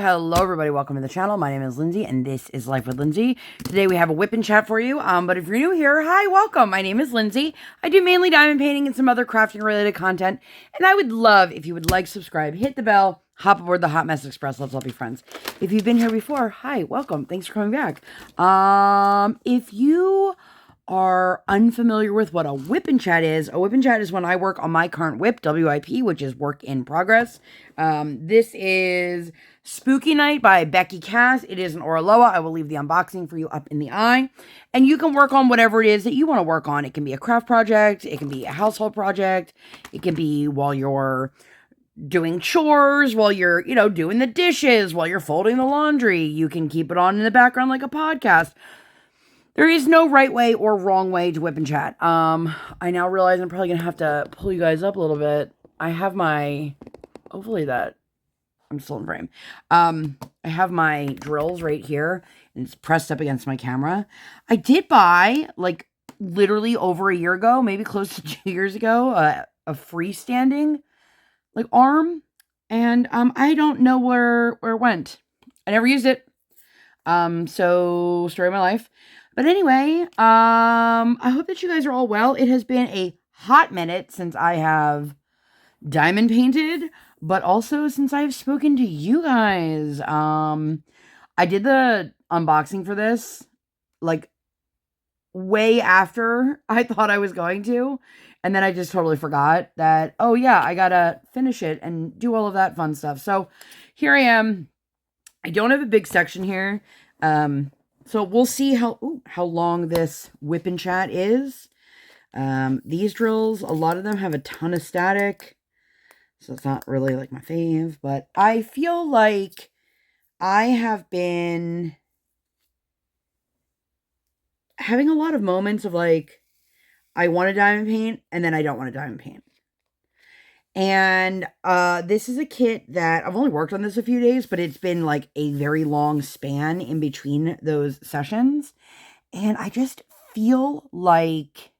Hello everybody, welcome to the channel. My name is Lindsay and this is Life with Lindsay. Today we have a WIP Chat for you, but if you're new here, hi, welcome. My name is Lindsay. I do mainly diamond painting and some other crafting related content, and I would love if you would like, subscribe, hit the bell, hop aboard the Hot Mess Express. Let's all be friends. If you've been here before, hi, welcome. Thanks for coming back. If you are unfamiliar with what a WIP Chat is, a WIP Chat is when I work on my current WIP, WIP, which is work in progress. This is Spooky Night by BeckyCas. It is an Oraloa. I will leave the unboxing for you up in the eye. And you can work on whatever it is that you want to work on. It can be a craft project. It can be a household project. It can be while you're doing chores, while you're, doing the dishes, while you're folding the laundry. You can keep it on in the background like a podcast. There is no right way or wrong way to WIP Chat. I now realize I'm probably going to have to pull you guys up a little bit. I have my, hopefully that, I'm still in frame. I have my drills right here, and it's pressed up against my camera. I did buy, like, literally over a year ago, maybe close to 2 years ago, a freestanding, like, arm, and I don't know where it went. I never used it. So, story of my life. But anyway, I hope that you guys are all well. It has been a hot minute since I have diamond painted, but also since I've spoken to you guys. I did the unboxing for this, like, way after I thought I was going to. And then I just totally forgot that, oh yeah, I gotta finish it and do all of that fun stuff. So here I am. I don't have a big section here. So we'll see how long this WIP Chat is. These drills, a lot of them have a ton of static, so it's not really like my fave, but I feel like I have been having a lot of moments of like, I want to diamond paint and then I don't want to diamond paint. And this is a kit that I've only worked on this a few days, but it's been like a very long span in between those sessions. And I just feel like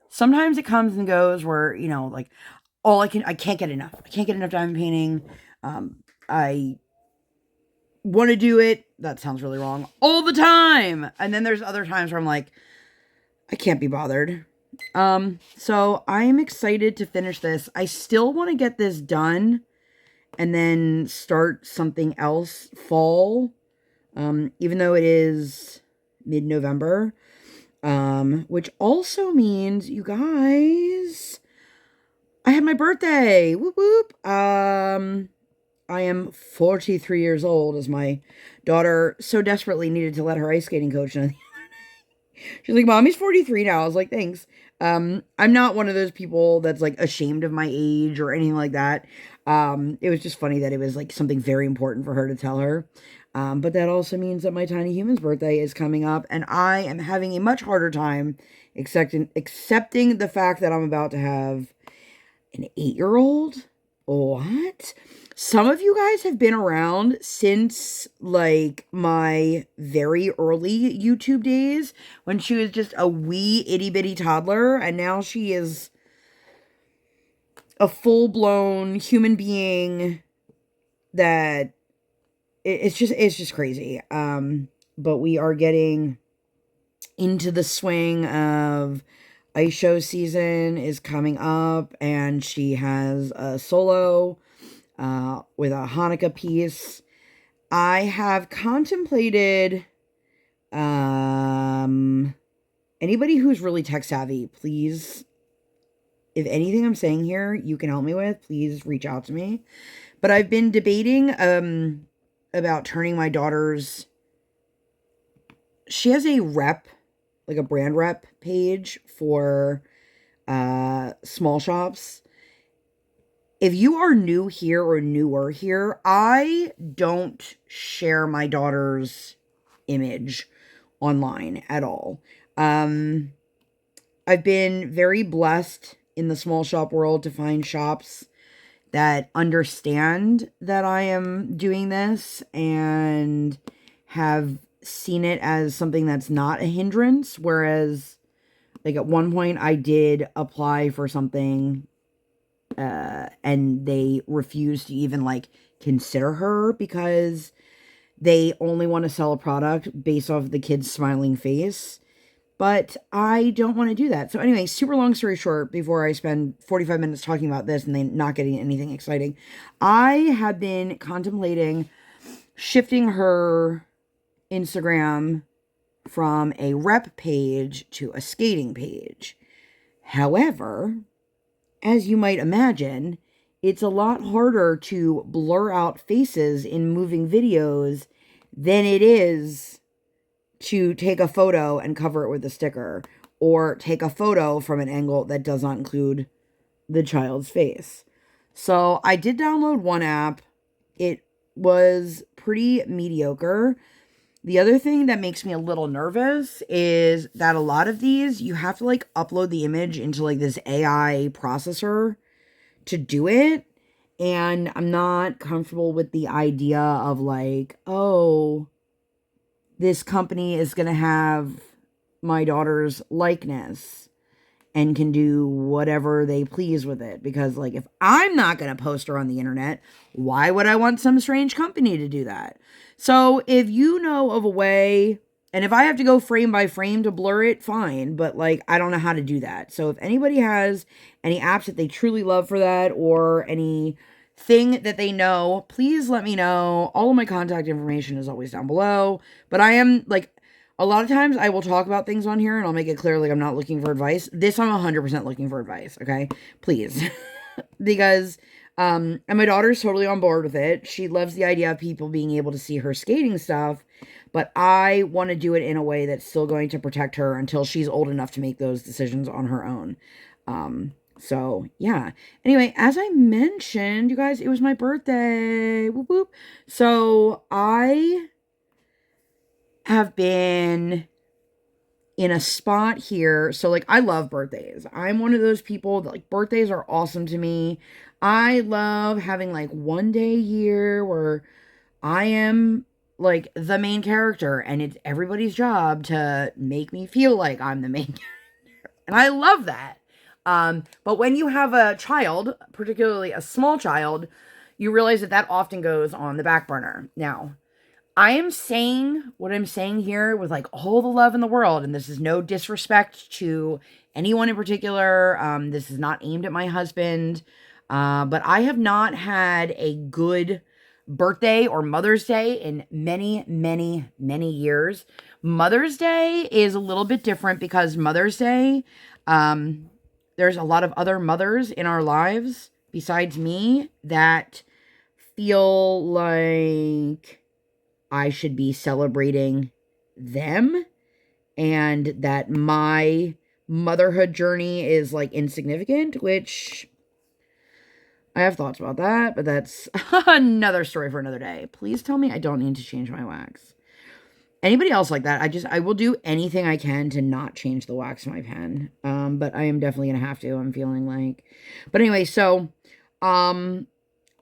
sometimes it comes and goes where, like, I can't get enough. I can't get enough diamond painting. I want to do it. That sounds really wrong. All the time. And then there's other times where I'm like, I can't be bothered. So I'm excited to finish this. I still want to get this done and then start something else fall. Even though it is mid-November, which also means, you guys, I had my birthday. Whoop, whoop. I am 43 years old, as my daughter so desperately needed to let her ice skating coach know. She's like, Mommy's 43 now. I was like, thanks. I'm not one of those people that's like ashamed of my age or anything like that. It was just funny that it was like something very important for her to tell her. But that also means that my tiny human's birthday is coming up, and I am having a much harder time accepting the fact that I'm about to have an 8-year-old. What? Some of you guys have been around since, like, my very early YouTube days when she was just a wee itty-bitty toddler, and now she is a full-blown human being that it's just crazy. But we are getting into the swing of ice show season is coming up, and she has a solo with a Hanukkah piece. I have contemplated, anybody who's really tech savvy, please, if anything I'm saying here you can help me with, please reach out to me. But I've been debating, about turning my daughter's, she has a rep, like a brand rep page for, small shops. If you are new here or newer here, I don't share my daughter's image online at all. I've been very blessed in the small shop world to find shops that understand that I am doing this and have seen it as something that's not a hindrance. Whereas, like, at one point I did apply for something and they refused to even, like, consider her because they only want to sell a product based off the kid's smiling face. But I don't want to do that. So anyway, super long story short, before I spend 45 minutes talking about this and then not getting anything exciting, I have been contemplating shifting her Instagram from a rep page to a skating page. However, as you might imagine, it's a lot harder to blur out faces in moving videos than it is to take a photo and cover it with a sticker, or take a photo from an angle that does not include the child's face. So I did download one app. It was pretty mediocre. The other thing that makes me a little nervous is that a lot of these, you have to like upload the image into like this AI processor to do it. And I'm not comfortable with the idea of like, oh, this company is going to have my daughter's likeness and can do whatever they please with it. Because, like, if I'm not going to post her on the internet, why would I want some strange company to do that? So, if you know of a way, and if I have to go frame by frame to blur it, fine. But, like, I don't know how to do that. So, if anybody has any apps that they truly love for that, or any thing that they know, please let me know. All of my contact information is always down below. But I am, like, a lot of times I will talk about things on here and I'll make it clear, like, I'm not looking for advice. This, I'm 100% looking for advice, okay? Please. Because, and my daughter's totally on board with it. She loves the idea of people being able to see her skating stuff. But I want to do it in a way that's still going to protect her until she's old enough to make those decisions on her own. So, yeah. Anyway, as I mentioned, you guys, it was my birthday. Whoop, whoop. So, I have been in a spot here. So, like, I love birthdays. I'm one of those people that, like, birthdays are awesome to me. I love having, like, one day a year where I am, like, the main character. And it's everybody's job to make me feel like I'm the main character. And I love that. But when you have a child, particularly a small child, you realize that that often goes on the back burner. Now, I am saying what I'm saying here with like all the love in the world, and this is no disrespect to anyone in particular. This is not aimed at my husband, but I have not had a good birthday or Mother's Day in many, many, many years. Mother's Day is a little bit different because Mother's Day, there's a lot of other mothers in our lives besides me that feel like I should be celebrating them, and that my motherhood journey is like insignificant, which I have thoughts about that, but that's another story for another day. Please tell me I don't need to change my wax. Anybody else like that? I will do anything I can to not change the wax in my pen. But I am definitely going to have to. I'm feeling like, but anyway, so, I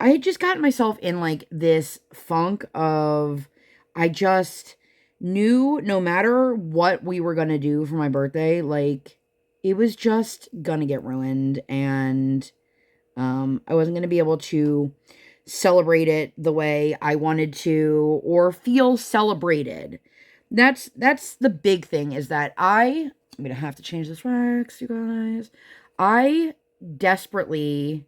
had just gotten myself in like this funk of, I just knew no matter what we were going to do for my birthday, like it was just going to get ruined. And, I wasn't going to be able to celebrate it the way I wanted to or feel celebrated. That's the big thing, is that I'm going to have to change this wax, you guys. I desperately,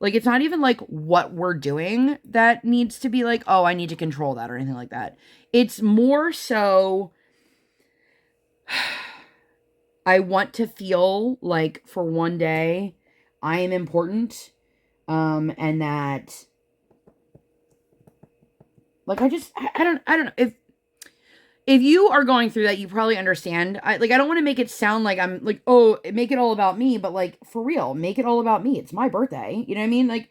like, it's not even like what we're doing that needs to be like, oh, I need to control that or anything like that. It's more so I want to feel like for one day I am important, and that, like, I don't know. If you are going through that, you probably understand. I don't want to make it sound like I'm like, oh, make it all about me, but like, for real, make it all about me. It's my birthday. You know what I mean? Like,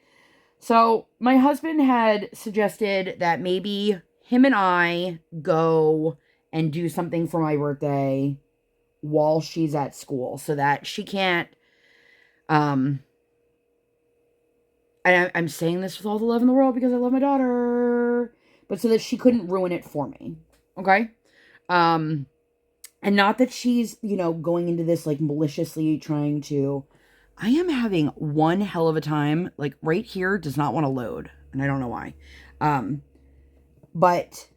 so my husband had suggested that maybe him and I go and do something for my birthday while she's at school so that she can't, I'm saying this with all the love in the world because I love my daughter, but so that she couldn't ruin it for me. Okay? And not that she's, going into this like maliciously trying to, I am having one hell of a time. Like right here does not want to load. and I don't know why. But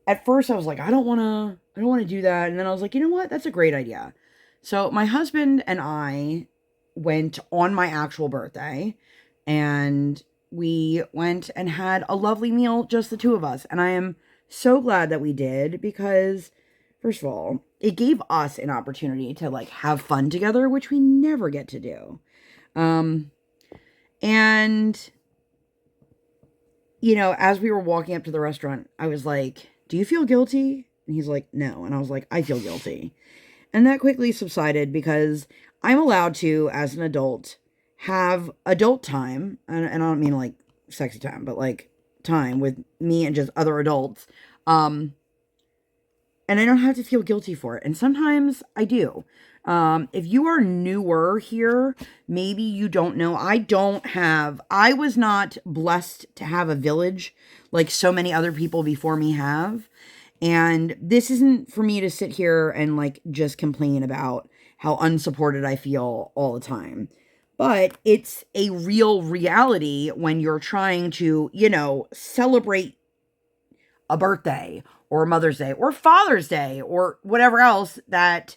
at first I was like, I don't want to do that. And then I was like, you know what? That's a great idea. So my husband and I went on my actual birthday, and we went and had a lovely meal, just the two of us. And I am so glad that we did, because first of all, it gave us an opportunity to like have fun together, which we never get to do. And you know, as we were walking up to the restaurant, I was like, do you feel guilty? And he's like, no. And I was like, I feel guilty. And that quickly subsided, because I'm allowed to, as an adult, have adult time. And I don't mean like sexy time, but like time with me and just other adults. And I don't have to feel guilty for it. And sometimes I do. If you are newer here, maybe you don't know. I was not blessed to have a village like so many other people before me have. And this isn't for me to sit here and like just complain about how unsupported I feel all the time. But it's a real reality when you're trying to, you know, celebrate a birthday or Mother's Day or Father's Day or whatever else that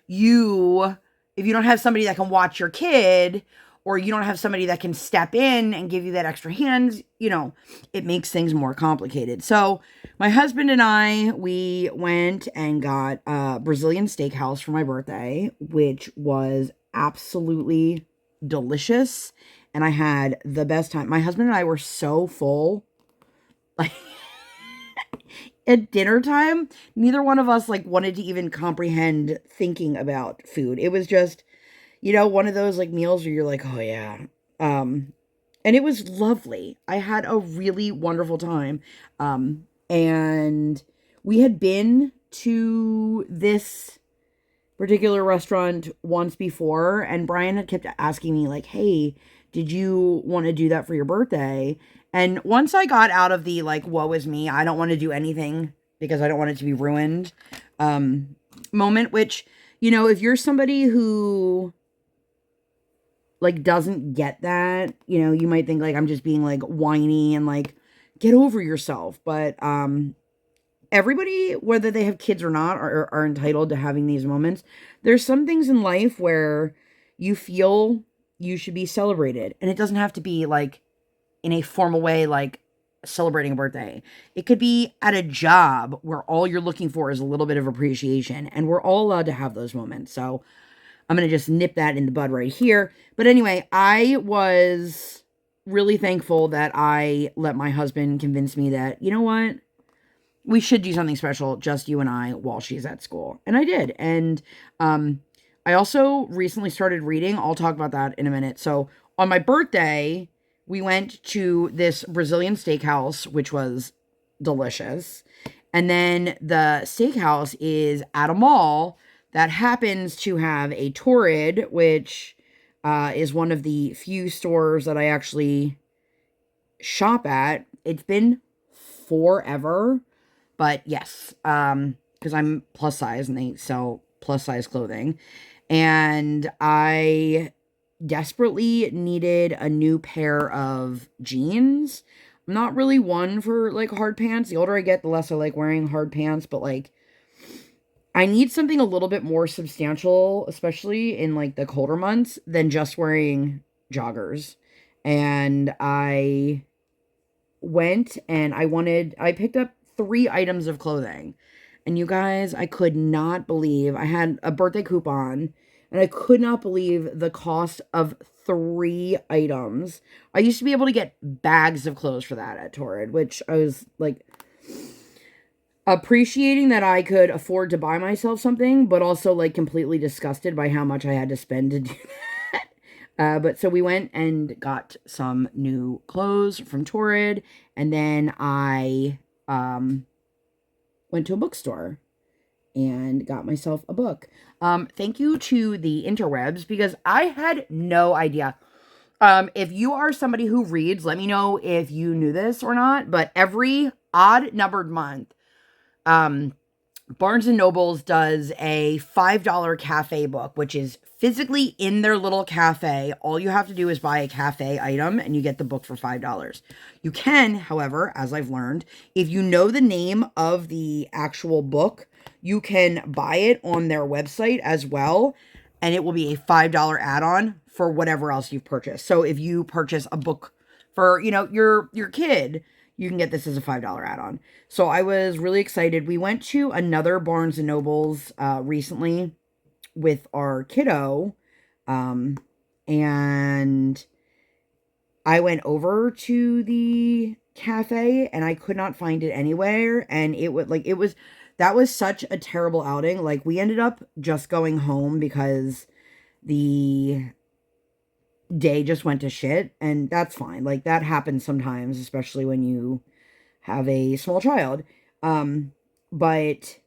if you don't have somebody that can watch your kid, or you don't have somebody that can step in and give you that extra hand, you know, it makes things more complicated. So my husband and I, we went and got a Brazilian steakhouse for my birthday, which was absolutely delicious. And I had the best time. My husband and I were so full. Like, at dinner time, neither one of us like wanted to even comprehend thinking about food. It was just, you know, one of those like meals where you're like, oh yeah. And it was lovely. I had a really wonderful time. And we had been to this particular restaurant once before, and Brian had kept asking me like, hey, did you want to do that for your birthday? And once I got out of the like, woe is me, I don't want to do anything because I don't want it to be ruined moment, which, you know, if you're somebody who like doesn't get that, you know, you might think like I'm just being like whiny and like get over yourself. But everybody, whether they have kids or not, are entitled to having these moments. There's some things in life where you feel you should be celebrated, and it doesn't have to be like in a formal way, like celebrating a birthday. It could be at a job where all you're looking for is a little bit of appreciation, and we're all allowed to have those moments. So I'm going to just nip that in the bud right here. But anyway, I was really thankful that I let my husband convince me that, you know what, we should do something special, just you and I, while she's at school. And I did. And I also recently started reading. I'll talk about that in a minute. So on my birthday, we went to this Brazilian steakhouse, which was delicious. And then the steakhouse is at a mall that happens to have a Torrid, which is one of the few stores that I actually shop at. It's been forever, but yes, because I'm plus size and they sell plus size clothing. And I desperately needed a new pair of jeans. I'm not really one for like hard pants. The older I get, the less I like wearing hard pants, but like I need something a little bit more substantial, especially in like the colder months, than just wearing joggers. And I went and I picked up 3 items of clothing. And you guys, I could not believe, I had a birthday coupon, and I could not believe the cost of 3 items. I used to be able to get bags of clothes for that at Torrid, which I was like appreciating that I could afford to buy myself something, but also like completely disgusted by how much I had to spend to do that. But so we went and got some new clothes from Torrid, and then I went to a bookstore and got myself a book. Thank you to the interwebs, because I had no idea. If you are somebody who reads, let me know if you knew this or not, but every odd numbered month, Barnes & Nobles does a $5 cafe book, which is physically in their little cafe. All you have to do is buy a cafe item and you get the book for $5. You can, however, as I've learned, if you know the name of the actual book, you can buy it on their website as well, and it will be a $5 add-on for whatever else you've purchased. So if you purchase a book for, your kid, you can get this as a $5 add-on. So I was really excited. We went to another Barnes & Nobles recently with our kiddo, and I went over to the cafe and I could not find it anywhere, and that was such a terrible outing. Like, we ended up just going home because the day just went to shit, and that's fine. Like, that happens sometimes, especially when you have a small child. But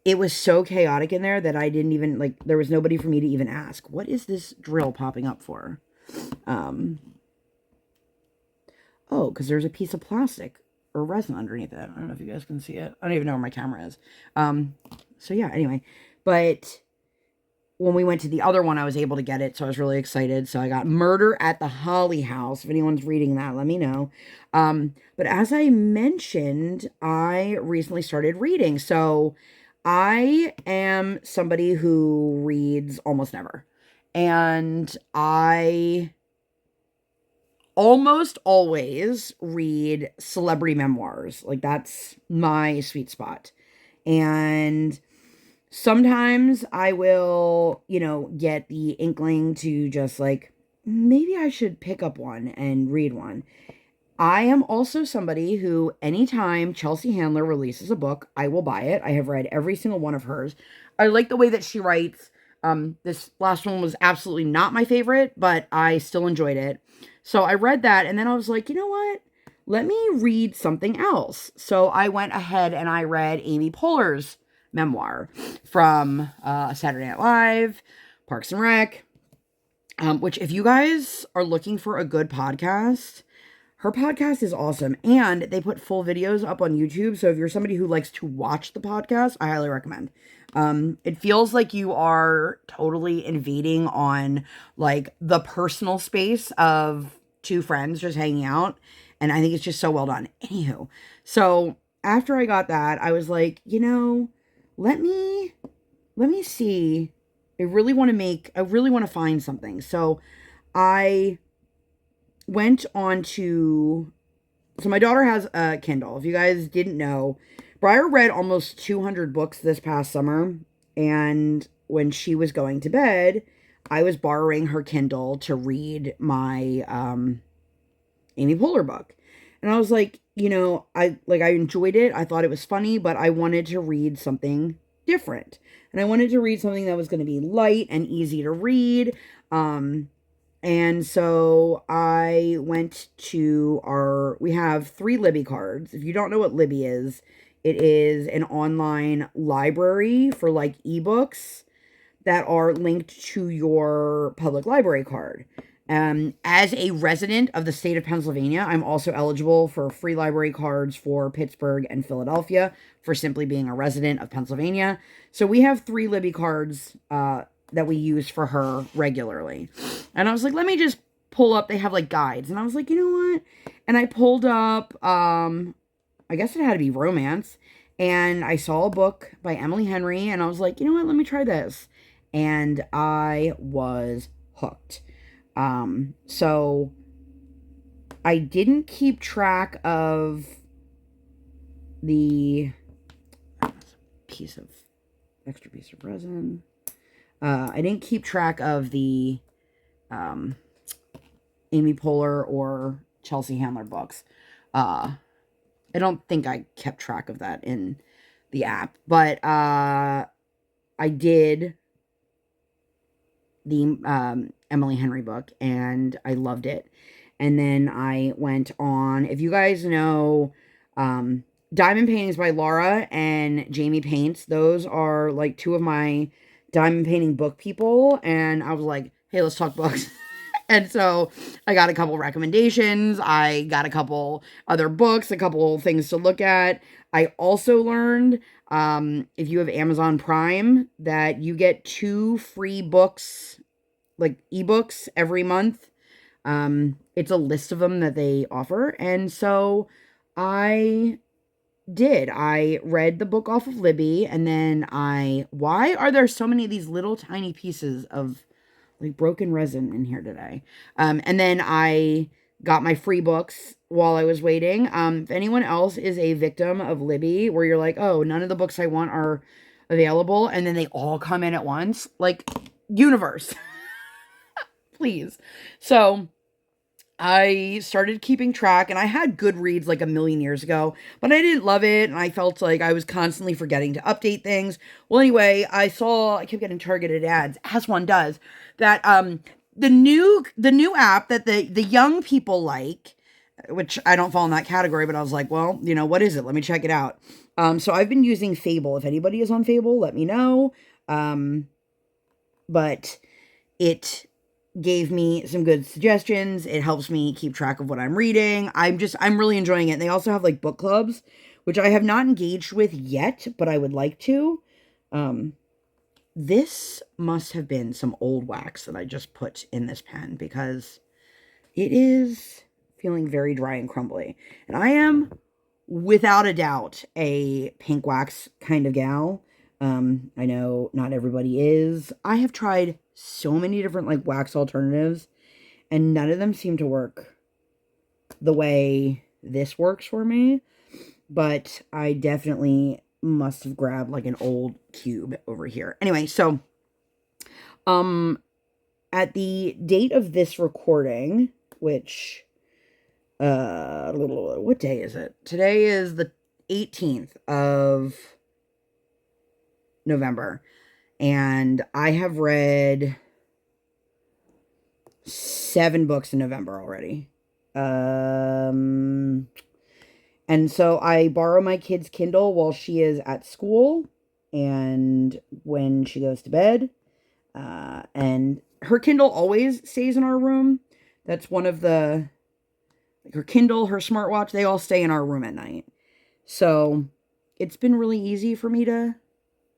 it was so chaotic in there that I didn't even, there was nobody for me to even ask, what is this drill popping up for? Oh, because there's a piece of plastic or resin underneath it. I don't know if you guys can see it. I don't even know where my camera is. So yeah, anyway. But when we went to the other one, I was able to get it, so I was really excited. So I got Murder at the Holly House. If anyone's reading that, let me know. But as I mentioned, I recently started reading. So I am somebody who reads almost never. And I almost always read celebrity memoirs. Like, that's my sweet spot. And sometimes I will, get the inkling to just maybe I should pick up one and read one. I am also somebody who, anytime Chelsea Handler releases a book, I will buy it. I have read every single one of hers. I like the way that she writes. This last one was absolutely not my favorite, but I still enjoyed it. So I read that, and then I was like, you know what? Let me read something else. So I went ahead and I read Amy Poehler's memoir from Saturday Night Live, Parks and Rec, which, if you guys are looking for a good podcast, her podcast is awesome, and they put full videos up on YouTube, so if you're somebody who likes to watch the podcast, I highly recommend. It feels like you are totally invading on, the personal space of two friends just hanging out, and I think it's just so well done. Anywho, so after I got that, I was like, let me see. I really want to find something. So I went on to, so my daughter has a Kindle. If you guys didn't know, Briar read almost 200 books this past summer, and when she was going to bed, I was borrowing her Kindle to read my Amy Poehler book. And I was like, I enjoyed it. I thought it was funny, but I wanted to read something different. And I wanted to read something that was going to be light and easy to read. And so I went to we have 3 Libby cards. If you don't know what Libby is, it is an online library for ebooks that are linked to your public library card. As a resident of the state of Pennsylvania, I'm also eligible for free library cards for Pittsburgh and Philadelphia for simply being a resident of Pennsylvania. So we have 3 Libby cards that we use for her regularly. And I was like, let me just pull up. They have guides. And I was like, you know what? And I pulled up, I guess it had to be romance. And I saw a book by Emily Henry. And I was like, you know what? Let me try this. And I was hooked. So I didn't keep track of the extra piece of resin. I didn't keep track of the Amy Poehler or Chelsea Handler books. I don't think I kept track of that in the app, but I did the Emily Henry book, and I loved it. And then I went on, if you guys know Diamond Paintings by Laura and Jamie Paints, those are 2 of my diamond painting book people, and I was like, hey, let's talk books. And so I got a couple recommendations. I got a couple other books, a couple things to look at. I also learned, if you have Amazon Prime, that you get 2 free books, like ebooks every month. It's a list of them that they offer. And so I did. I read the book off of Libby, and then why are there so many of these little tiny pieces of like broken resin in here today? And then I got my free books while I was waiting. If anyone else is a victim of Libby, where you're like, oh, none of the books I want are available, and then they all come in at once, like, universe, please. So I started keeping track, and I had Goodreads like a million years ago, but I didn't love it, and I felt like I was constantly forgetting to update things. Well, anyway, I kept getting targeted ads, as one does, that the new app that the young people like, which I don't fall in that category, but I was like, well, what is it? Let me check it out. So I've been using Fable. If anybody is on Fable, let me know. But it gave me some good suggestions. It helps me keep track of what I'm reading. I'm really enjoying it. And they also have like book clubs, which I have not engaged with yet, but I would like to. This must have been some old wax that I just put in this pen, because it is feeling very dry and crumbly. And I am, without a doubt, a pink wax kind of gal. I know not everybody is. I have tried so many different like wax alternatives, and none of them seem to work the way this works for me. But I definitely must have grabbed like an old cube over here. Anyway, so at the date of this recording, which what day is it? Today is the 18th of November, and I have read 7 books in November already. And so I borrow my kid's Kindle while she is at school and when she goes to bed. And her Kindle always stays in our room. That's one of the, like, her Kindle, her smartwatch, they all stay in our room at night. So it's been really easy for me to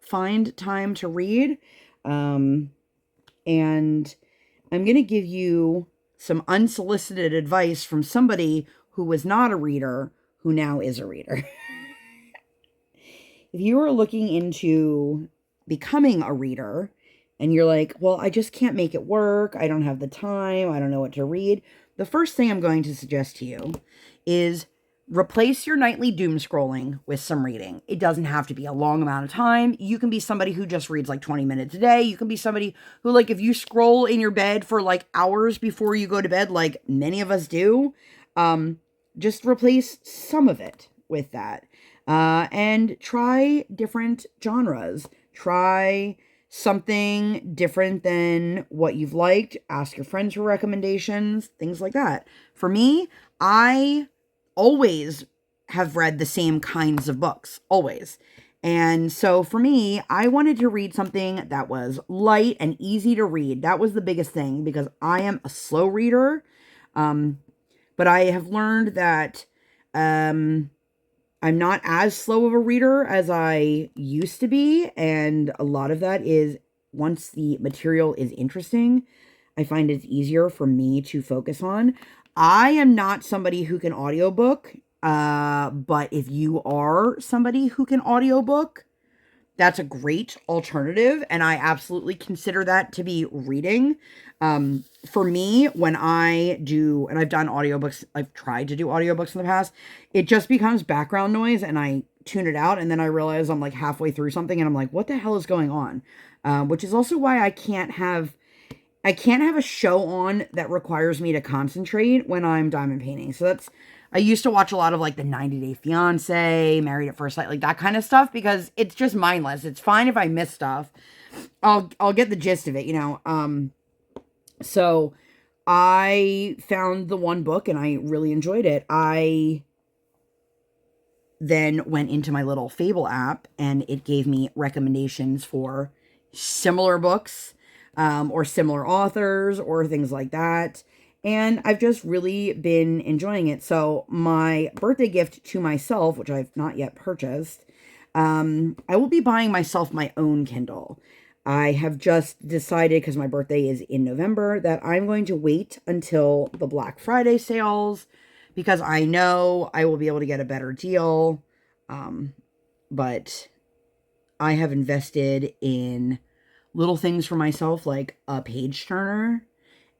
find time to read. And I'm going to give you some unsolicited advice from somebody who was not a reader, who now is a reader. If you are looking into becoming a reader and you're like, well, I just can't make it work, I don't have the time, I don't know what to read, the first thing I'm going to suggest to you is replace your nightly doom scrolling with some reading. It doesn't have to be a long amount of time. You can be somebody who just reads like 20 minutes a day. You can be somebody who, like, if you scroll in your bed for like hours before you go to bed, like many of us do, just replace some of it with that. And try different genres. Try something different than what you've liked. Ask your friends for recommendations, things like that. For me, I always have read the same kinds of books, always. And so for me, I wanted to read something that was light and easy to read. That was the biggest thing, because I am a slow reader. But I have learned that I'm not as slow of a reader as I used to be. And a lot of that is, once the material is interesting, I find it's easier for me to focus on. I am not somebody who can audiobook, but if you are somebody who can audiobook, that's a great alternative, and I absolutely consider that to be reading. For me, when I do, and I've done audiobooks, I've tried to do audiobooks in the past, it just becomes background noise, and I tune it out, and then I realize I'm like halfway through something, and I'm like, what the hell is going on? Which is also why I can't have a show on that requires me to concentrate when I'm diamond painting. So I used to watch a lot of like the 90 Day Fiance, Married at First Sight, like that kind of stuff, because it's just mindless. It's fine if I miss stuff. I'll get the gist of it, So I found the one book and I really enjoyed it. I then went into my little Fable app and it gave me recommendations for similar books. or similar authors or things like that. And I've just really been enjoying it. So my birthday gift to myself, which I've not yet purchased, I will be buying myself my own Kindle. I have just decided, because my birthday is in November, that I'm going to wait until the Black Friday sales, because I know I will be able to get a better deal. But I have invested in little things for myself, like a page turner,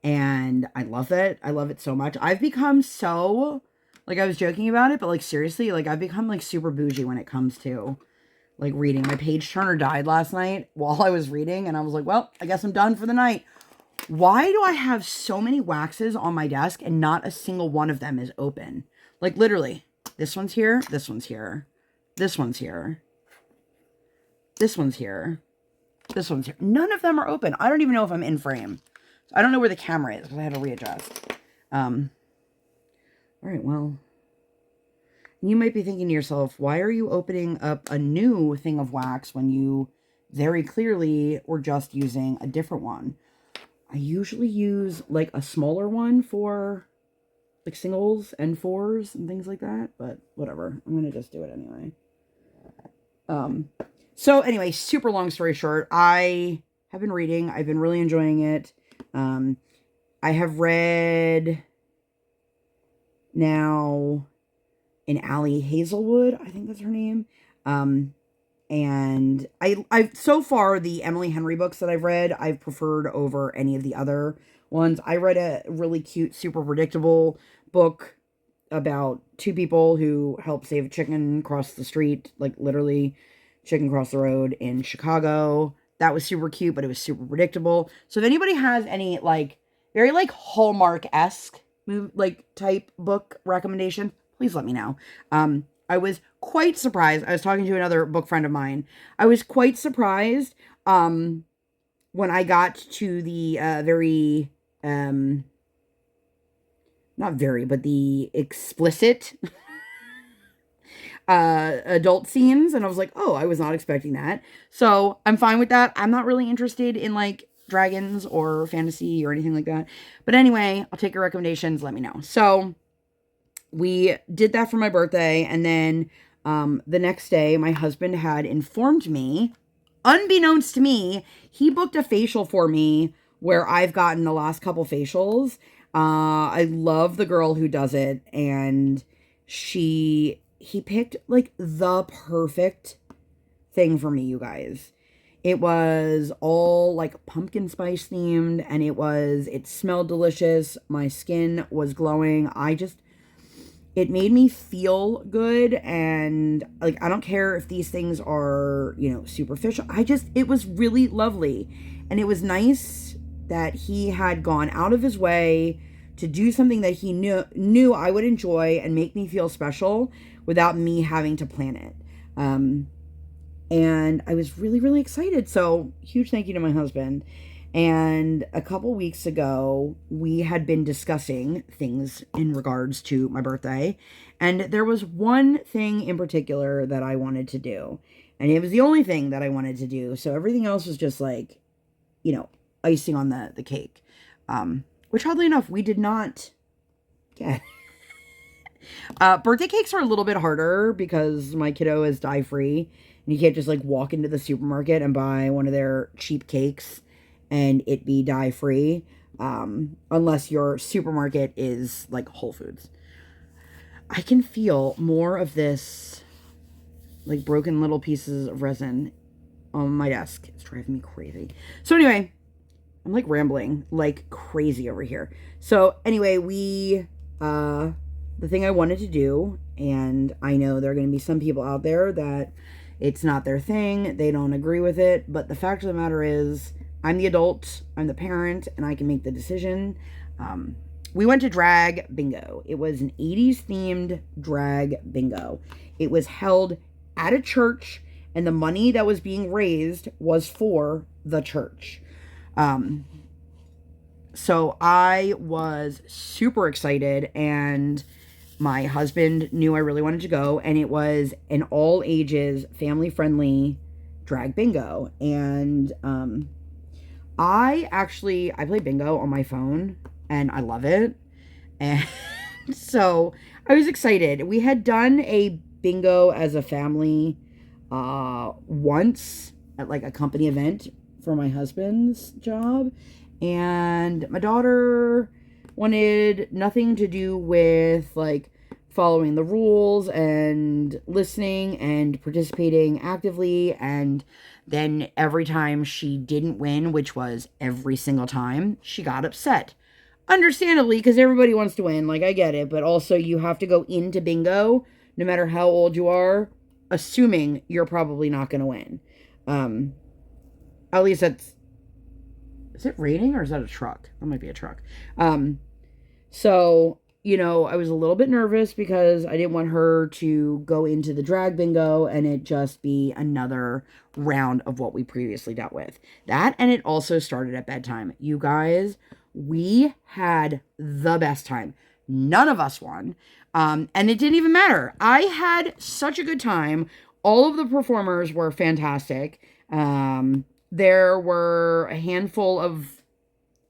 and I love it. I love it so much. I've become so, like, I was joking about it, but like seriously, like I've become like super bougie when it comes to like reading. My page turner died last night while I was reading, and I was like, well, I guess I'm done for the night. Why do I have so many waxes on my desk and not a single one of them is open? Like literally, this one's here, this one's here, this one's here, this one's here, this one's here. None of them are open. I don't even know if I'm in frame. I don't know where the camera is because I had to readjust. All right, well, you might be thinking to yourself, why are you opening up a new thing of wax when you very clearly were just using a different one? I usually use like a smaller one for like singles and fours and things like that, but whatever. I'm going to just do it anyway. So anyway, super long story short, I have been reading. I've been really enjoying it. I have read now in Allie Hazelwood, I think that's her name. And I've so far the Emily Henry books that I've read, I've preferred over any of the other ones. I read a really cute, super predictable book about two people who help save a chicken across the street, like literally chicken across the road in Chicago. That was super cute, but it was super predictable. So if anybody has any like very like Hallmark-esque like type book recommendation, please let me know. I was quite surprised. I was talking to another book friend of mine. I was quite surprised when I got to the very not very, but the explicit adult scenes, and I was like, oh, I was not expecting that. So I'm fine with that. I'm not really interested in like dragons or fantasy or anything like that. But anyway, I'll take your recommendations. Let me know. So we did that for my birthday, and then the next day, my husband had informed me, unbeknownst to me, he booked a facial for me where I've gotten the last couple facials. I love the girl who does it, and he picked like the perfect thing for me, you guys. It was all like pumpkin spice themed, and it smelled delicious. My skin was glowing. It made me feel good, and like, I don't care if these things are, you know, superficial. It was really lovely, and it was nice that he had gone out of his way to do something that he knew I would enjoy and make me feel special without me having to plan it. And I was really, really excited. So huge thank you to my husband. And a couple weeks ago, we had been discussing things in regards to my birthday. And there was one thing in particular that I wanted to do. And it was the only thing that I wanted to do. So everything else was just like, you know, icing on the cake. Which oddly enough, we did not get. Birthday cakes are a little bit harder because my kiddo is dye-free. And you can't just like walk into the supermarket and buy one of their cheap cakes and it be dye-free, unless your supermarket is like Whole Foods. I can feel more of this like broken little pieces of resin on my desk. It's driving me crazy. So anyway, I'm like rambling like crazy over here. So anyway, the thing I wanted to do, and I know there are going to be some people out there that it's not their thing, they don't agree with it, but the fact of the matter is, I'm the adult, I'm the parent, and I can make the decision. We went to drag bingo. It was an 80s themed drag bingo. It was held at a church, and the money that was being raised was for the church. So I was super excited, and my husband knew I really wanted to go, and it was an all ages, family friendly drag bingo. And I play bingo on my phone and I love it. And so I was excited. We had done a bingo as a family once at like a company event for my husband's job. And my daughter wanted nothing to do with like following the rules and listening and participating actively. And then every time she didn't win, which was every single time, she got upset. Understandably, because everybody wants to win. Like, I get it. But also, you have to go into bingo, no matter how old you are, assuming you're probably not going to win. At least that's... Is it raining or is that a truck? That might be a truck. So, you know, I was a little bit nervous because I didn't want her to go into the drag bingo and it just be another round of what we previously dealt with. That, and it also started at bedtime. You guys, we had the best time. None of us won. And it didn't even matter. I had such a good time. All of the performers were fantastic. There were a handful of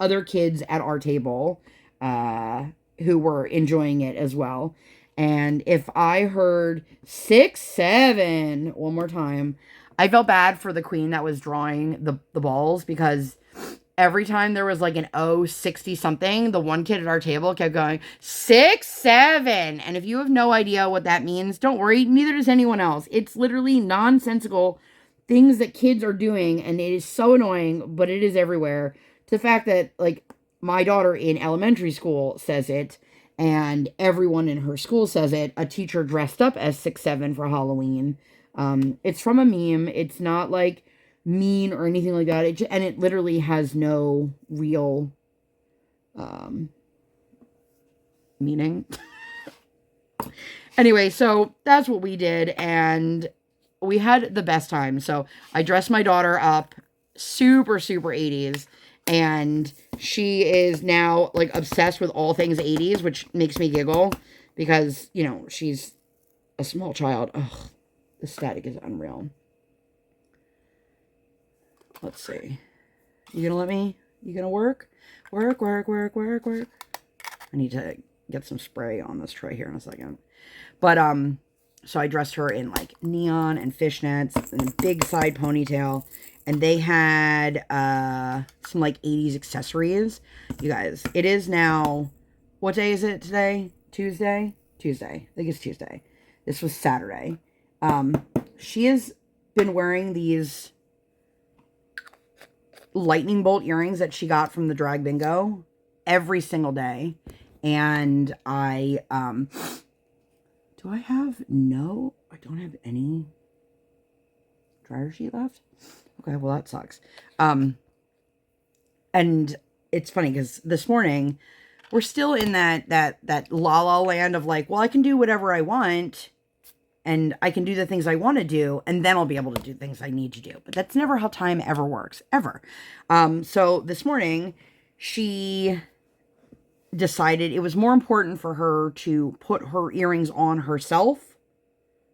other kids at our table who were enjoying it as well. And if I heard 6, 7 one more time, I felt bad for the queen that was drawing the balls, because every time there was like an 60 something, the one kid at our table kept going 6, 7. And if you have no idea what that means, don't worry, neither does anyone else. It's literally nonsensical things that kids are doing, and it is so annoying, but it is everywhere. To the fact that like my daughter in elementary school says it, and everyone in her school says it. A teacher dressed up as 6, 7 for Halloween. It's from a meme. It's not like mean or anything like that. And it literally has no real meaning. Anyway, so that's what we did, and we had the best time. So I dressed my daughter up super 80s, and she is now like obsessed with all things 80s, which makes me giggle because, you know, she's a small child. Ugh, the static is unreal. Let's see. You gonna let me? You gonna work? Work. I need to get some spray on this tray here in a second. But, so I dressed her in like neon and fishnets and a big side ponytail. And they had some like 80s accessories. You guys, it is now, what day is it today? Tuesday? Tuesday. I think it's Tuesday. This was Saturday. She has been wearing these lightning bolt earrings that she got from the drag bingo every single day. And I don't have any dryer sheet left. Okay, well that sucks. And it's funny because this morning we're still in that la la land of like, well, I can do whatever I want and I can do the things I want to do, and then I'll be able to do things I need to do. But that's never how time ever works, ever. So this morning she decided it was more important for her to put her earrings on herself,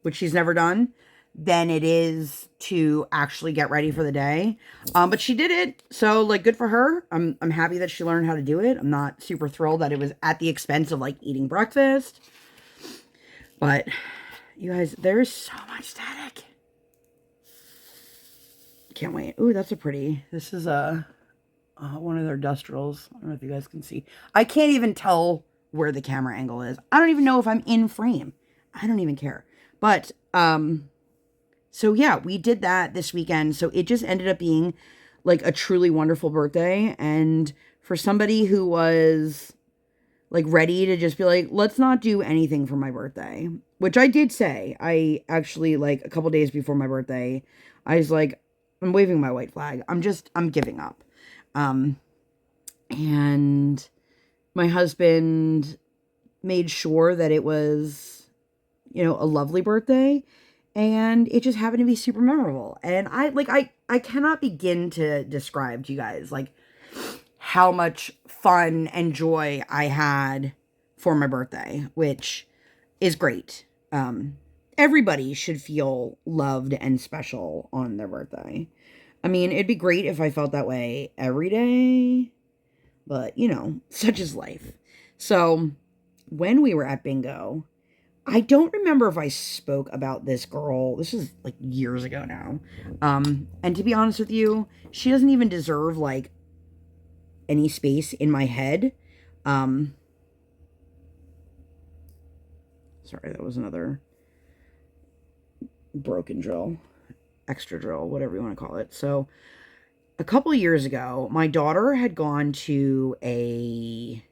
which she's never done, than it is to actually get ready for the day. But she did it, so like good for her. I'm happy that she learned how to do it. I'm not super thrilled that it was at the expense of like eating breakfast. But you guys, there's so much static. Can't wait. Ooh, that's a pretty. This is a one of their dustrals. I don't know if you guys can see. I can't even tell where the camera angle is. I don't even know if I'm in frame. I don't even care. But so yeah, we did that this weekend. So it just ended up being like a truly wonderful birthday. And for somebody who was like ready to just be like, let's not do anything for my birthday, which I did say. I actually, like a couple days before my birthday, I was like, I'm waving my white flag. I'm giving up. And my husband made sure that it was, you know, a lovely birthday, and it just happened to be super memorable. And I cannot begin to describe to you guys like how much fun and joy I had for my birthday, which is great. Everybody should feel loved and special on their birthday. I mean, it'd be great if I felt that way every day, but you know, such is life. So when we were at bingo, I don't remember if I spoke about this girl. This is like years ago now. And to be honest with you, she doesn't even deserve like any space in my head. Sorry, that was another broken drill, extra drill, whatever you want to call it. So a couple of years ago, my daughter had gone to a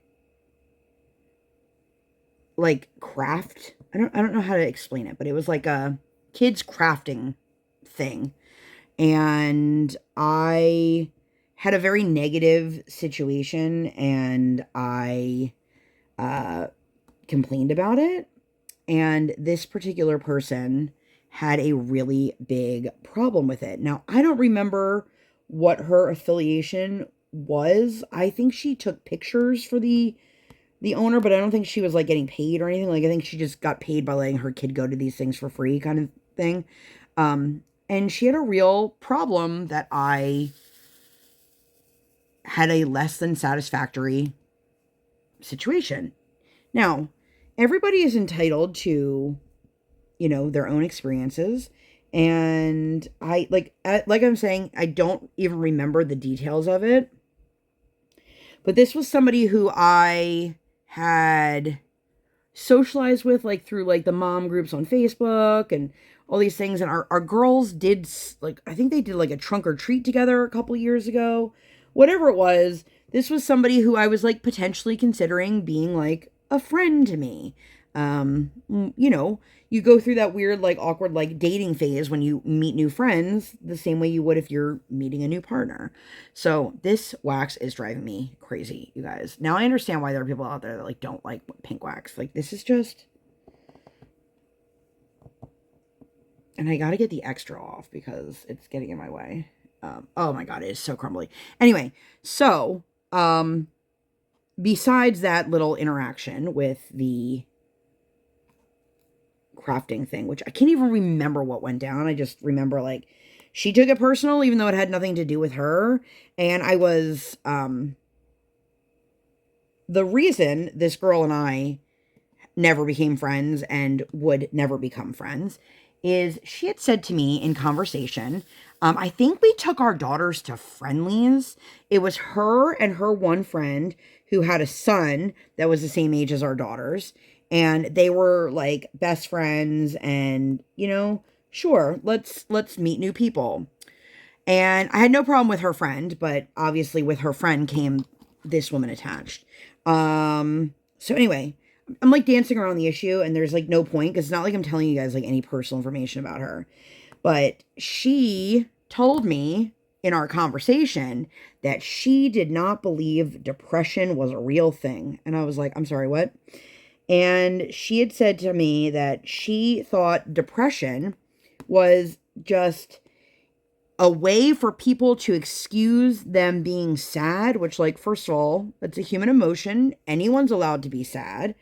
like craft. I don't know how to explain it, but it was like a kids crafting thing. And I had a very negative situation, and I complained about it. And this particular person had a really big problem with it. Now, I don't remember what her affiliation was. I think she took pictures for the owner, but I don't think she was like getting paid or anything. Like, I think she just got paid by letting her kid go to these things for free kind of thing. And she had a real problem that I had a less than satisfactory situation. Now, everybody is entitled to, you know, their own experiences. And like I'm saying, I don't even remember the details of it. But this was somebody who I had socialized with, like through like the mom groups on Facebook and all these things. And our girls did, like, I think they did like a trunk or treat together a couple years ago. Whatever it was, this was somebody who I was like potentially considering being like a friend to me. You know, you go through that weird, like awkward, like dating phase when you meet new friends, the same way you would if you're meeting a new partner. So this wax is driving me crazy, you guys. Now I understand why there are people out there that like don't like pink wax. Like, this is just, and I got to get the extra off because it's getting in my way. Oh my God, it is so crumbly. Anyway, so, besides that little interaction with the crafting thing, which I can't even remember what went down. I just remember like she took it personal, even though it had nothing to do with her. And I was, the reason this girl and I never became friends and would never become friends is she had said to me in conversation, I think we took our daughters to Friendlies. It was her and her one friend who had a son that was the same age as our daughters. And they were like best friends and, you know, sure, let's meet new people. And I had no problem with her friend, but obviously with her friend came this woman attached. So anyway, I'm like dancing around the issue and there's like no point because it's not like I'm telling you guys like any personal information about her. But she told me in our conversation that she did not believe depression was a real thing. And I was like, I'm sorry, what? And she had said to me that she thought depression was just a way for people to excuse them being sad, which, like, first of all, it's a human emotion. Anyone's allowed to be sad.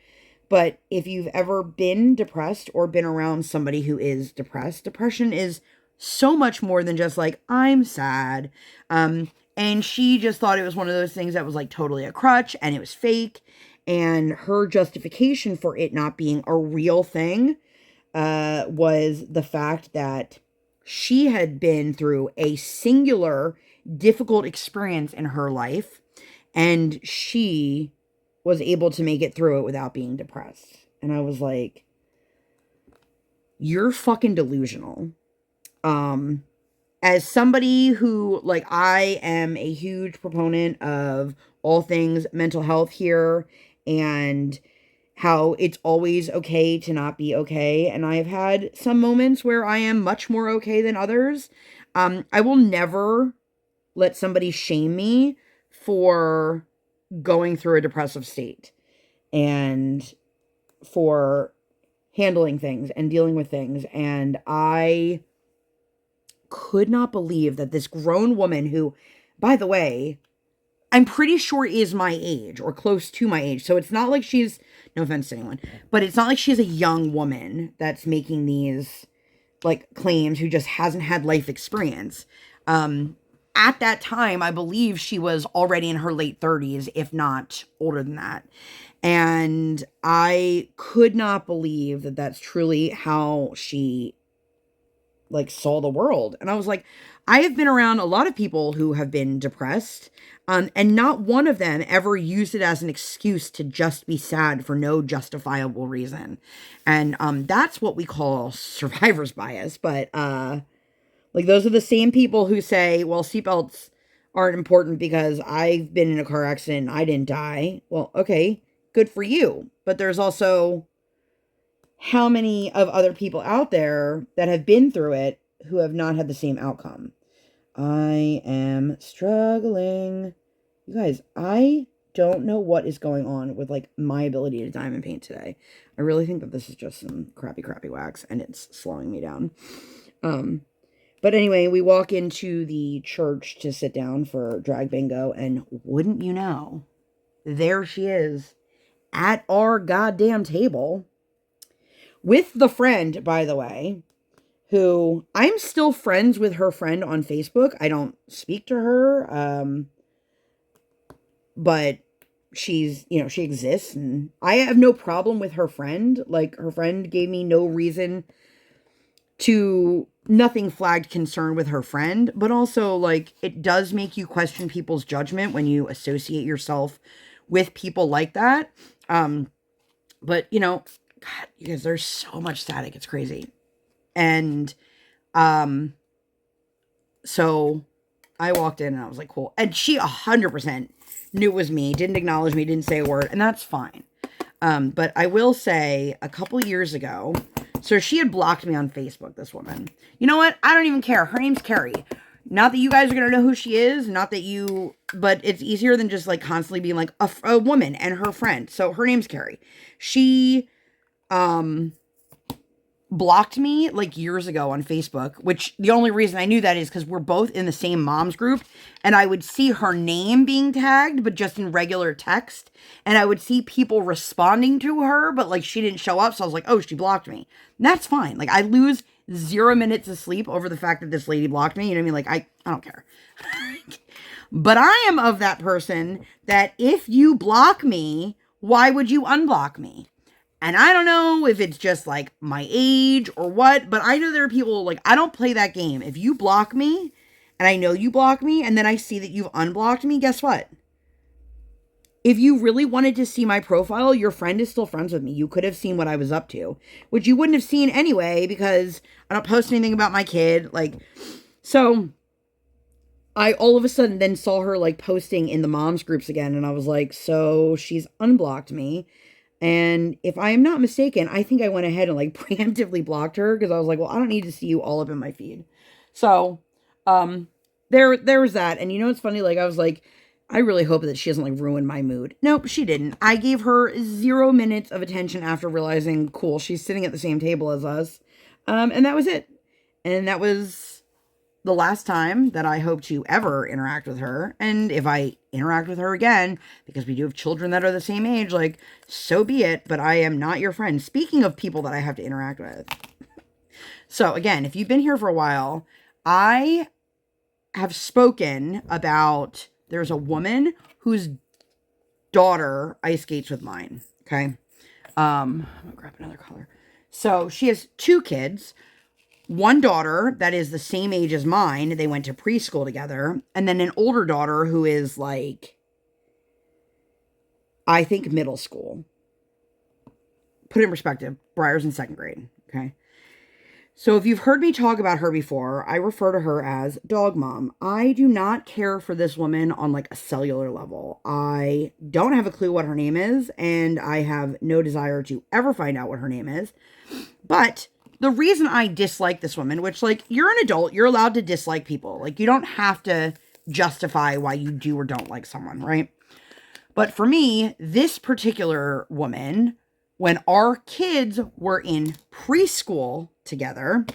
But if you've ever been depressed or been around somebody who is depressed, depression is so much more than just like, I'm sad. And she just thought it was one of those things that was like totally a crutch and it was fake. And her justification for it not being a real thing was the fact that she had been through a singular difficult experience in her life. And she was able to make it through it without being depressed. And I was like, you're fucking delusional. As somebody who, like, I am a huge proponent of all things mental health here and how it's always okay to not be okay. And I've had some moments where I am much more okay than others. I will never let somebody shame me for going through a depressive state and for handling things and dealing with things. And I could not believe that this grown woman who, by the way, I'm pretty sure is my age or close to my age. So it's not like she's, no offense to anyone, but it's not like she's a young woman that's making these like claims who just hasn't had life experience. At that time, I believe she was already in her late 30s, if not older than that. And I could not believe that that's truly how she like saw the world. And I was like, I have been around a lot of people who have been depressed, and not one of them ever used it as an excuse to just be sad for no justifiable reason. And that's what we call survivor's bias. But like those are the same people who say, well, seatbelts aren't important because I've been in a car accident and I didn't die. Well, okay, good for you. But there's also how many of other people out there that have been through it who have not had the same outcome. I am struggling. You guys, I don't know what is going on with like my ability to diamond paint today. I really think that this is just some crappy wax and it's slowing me down. But anyway, we walk into the church to sit down for drag bingo, and wouldn't you know, there she is at our goddamn table with the friend, by the way, who I'm still friends with her friend on Facebook. I don't speak to her, but she's, you know, she exists, and I have no problem with her friend. Like, her friend gave me no reason to, nothing flagged concern with her friend, but also, like, it does make you question people's judgment when you associate yourself with people like that. But, you know, God, you guys, there's so much static, it's crazy. And, so I walked in and I was like, cool. And she 100% knew it was me, didn't acknowledge me, didn't say a word, and that's fine. But I will say, a couple years ago, so she had blocked me on Facebook, this woman. You know what? I don't even care. Her name's Carrie. Not that you guys are going to know who she is, not that you, but it's easier than just like constantly being like a woman and her friend. So her name's Carrie. She, blocked me like years ago on Facebook, which the only reason I knew that is because we're both in the same mom's group, and I would see her name being tagged, but just in regular text, and I would see people responding to her, but like she didn't show up, so I was like, oh, she blocked me. And that's fine. Like, I lose 0 minutes of sleep over the fact that this lady blocked me. You know what I mean? Like, I don't care. But I am of that person that if you block me, why would you unblock me? And I don't know if it's just like my age or what, but I know there are people like, I don't play that game. If you block me and I know you block me and then I see that you've unblocked me, guess what? If you really wanted to see my profile, your friend is still friends with me. You could have seen what I was up to, which you wouldn't have seen anyway because I don't post anything about my kid. Like, so I all of a sudden then saw her like posting in the moms groups again. And I was like, so she's unblocked me. And if I am not mistaken, I think I went ahead and like preemptively blocked her because I was like, well, I don't need to see you all up in my feed. So, there was that. And you know, it's funny. Like, I was like, I really hope that she doesn't like ruin my mood. Nope, she didn't. I gave her 0 minutes of attention after realizing, cool, she's sitting at the same table as us. And that was it. And that was the last time that I hope to ever interact with her. And if I interact with her again, because we do have children that are the same age, like, so be it, but I am not your friend. Speaking of people that I have to interact with. So again, if you've been here for a while, I have spoken about, there's a woman whose daughter ice skates with mine. Okay. I'm gonna grab another color. So she has 2 kids. One daughter that is the same age as mine. They went to preschool together. And then an older daughter who is like, I think middle school. Put it in perspective. Briar's in 2nd grade. Okay. So if you've heard me talk about her before, I refer to her as Dog Mom. I do not care for this woman on like a cellular level. I don't have a clue what her name is, and I have no desire to ever find out what her name is. But the reason I dislike this woman, which, like, you're an adult, you're allowed to dislike people. Like, you don't have to justify why you do or don't like someone, right? But for me, this particular woman, when our kids were in preschool together,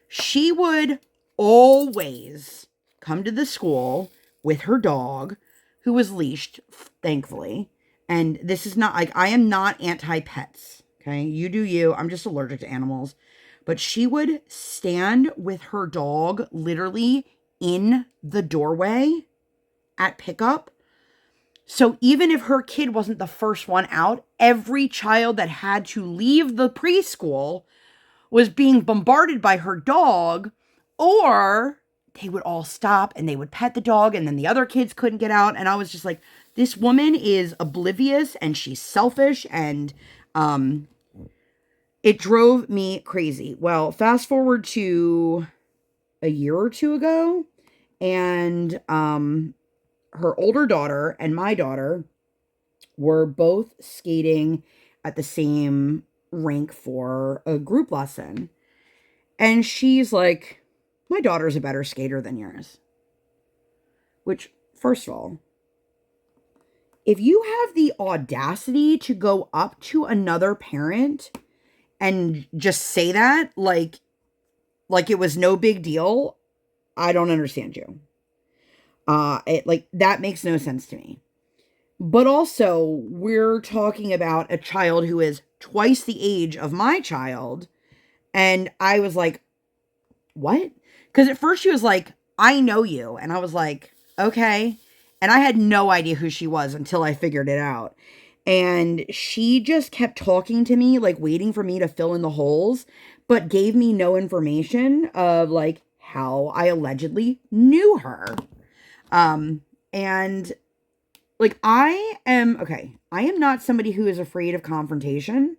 she would always come to the school with her dog, who was leashed, thankfully. And this is not, like, I am not anti-pets, okay? You do you. I'm just allergic to animals. But she would stand with her dog literally in the doorway at pickup. So even if her kid wasn't the first one out, every child that had to leave the preschool was being bombarded by her dog, or they would all stop and they would pet the dog and then the other kids couldn't get out. And I was just like, this woman is oblivious and she's selfish, and it drove me crazy. Well, fast forward to a year or two ago, and her older daughter and my daughter were both skating at the same rink for a group lesson. And she's like, my daughter's a better skater than yours. Which, first of all, if you have the audacity to go up to another parent and just say that, like it was no big deal, I don't understand you. That makes no sense to me. But also, we're talking about a child who is twice the age of my child. And I was like, what? Because at first she was like, I know you. And I was like, okay. And I had no idea who she was until I figured it out. And she just kept talking to me, like waiting for me to fill in the holes, but gave me no information of like how I allegedly knew her. And like, I am not somebody who is afraid of confrontation.